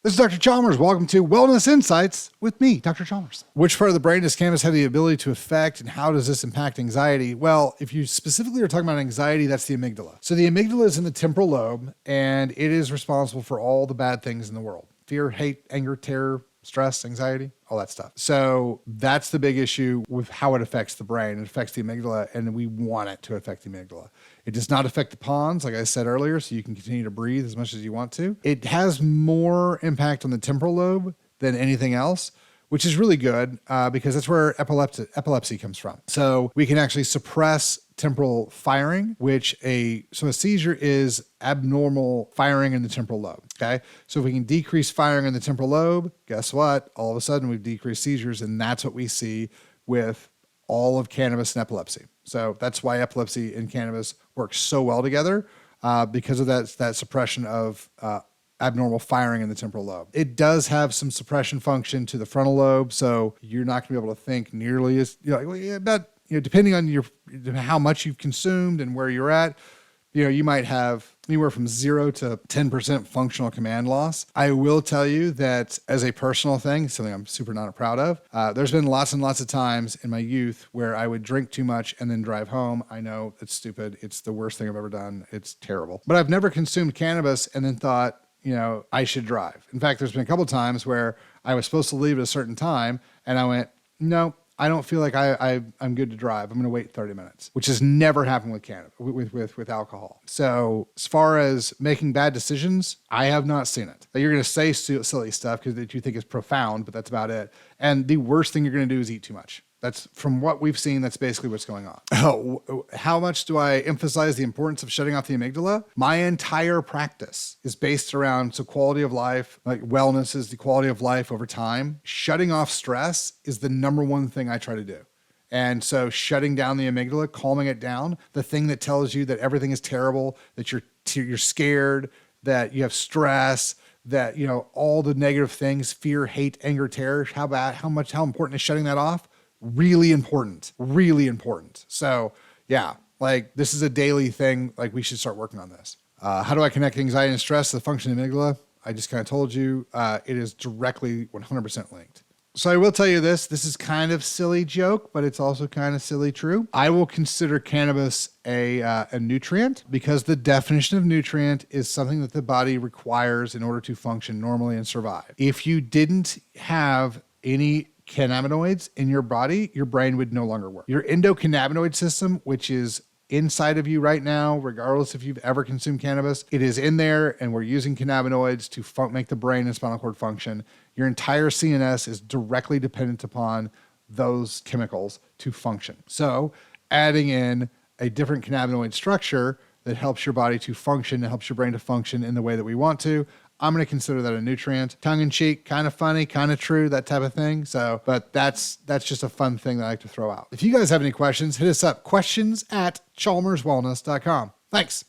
This is Dr. Chalmers. Welcome to Wellness Insights with me, Dr. Chalmers. Which part of the brain does cannabis have the ability to affect, and how does this impact anxiety? Well, if you specifically are talking about anxiety, that's the amygdala. So the amygdala is in the temporal lobe, and it is responsible for all the bad things in the world. Fear, hate, anger, terror, stress, anxiety, all that stuff. So that's the big issue with how it affects the brain. It affects the amygdala, and we want it to affect the amygdala. It does not affect the pons, like I said earlier, so you can continue to breathe as much as you want to. It has more impact on the temporal lobe than anything else, which is really good because that's where epilepsy comes from. So we can actually suppress temporal firing, so a seizure is abnormal firing in the temporal lobe, okay? So if we can decrease firing in the temporal lobe, guess what? All of a sudden we've decreased seizures, and that's what we see with all of cannabis and epilepsy. So that's why epilepsy and cannabis work so well together because of that suppression of abnormal firing in the temporal lobe. It does have some suppression function to the frontal lobe, so you're not gonna be able to think nearly as, depending on how much you've consumed and where you're at, you might have anywhere from 0 to 10% functional command loss. I will tell you that as a personal thing, something I'm super not proud of, there's been lots and lots of times in my youth where I would drink too much and then drive home. I know it's stupid. It's the worst thing I've ever done. It's terrible. But I've never consumed cannabis and then thought, I should drive. In fact, there's been a couple of times where I was supposed to leave at a certain time and I went, no, I don't feel like I'm good to drive. I'm going to wait 30 minutes, which has never happened with cannabis, with alcohol. So as far as making bad decisions, I have not seen it. You're going to say silly stuff because you think it's profound, but that's about it. And the worst thing you're going to do is eat too much. That's from what we've seen. That's basically what's going on. How much do I emphasize the importance of shutting off the amygdala? My entire practice is based around quality of life, like wellness is the quality of life over time. Shutting off stress is the number one thing I try to do. And so shutting down the amygdala, calming it down, the thing that tells you that everything is terrible, that you're scared, that you have stress, that, all the negative things, fear, hate, anger, terror, how important is shutting that off? Really important. So yeah, this is a daily thing. We should start working on this. How do I connect anxiety and stress to the function of the amygdala? I just kind of told you, it is directly 100% linked. So I will tell you this is kind of silly joke, but it's also kind of silly true. I will consider cannabis a nutrient because the definition of nutrient is something that the body requires in order to function normally and survive. If you didn't have any cannabinoids in your body, your brain would no longer work. Your endocannabinoid system, which is inside of you right now, regardless if you've ever consumed cannabis, it is in there, and we're using cannabinoids to make the brain and spinal cord function. Your entire CNS is directly dependent upon those chemicals to function. So adding in a different cannabinoid structure that helps your body to function, and helps your brain to function in the way that we want to, I'm going to consider that a nutrient. Tongue in cheek, kind of funny, kind of true, that type of thing. So, but that's just a fun thing that I like to throw out. If you guys have any questions, hit us up, questions@chalmerswellness.com. Thanks.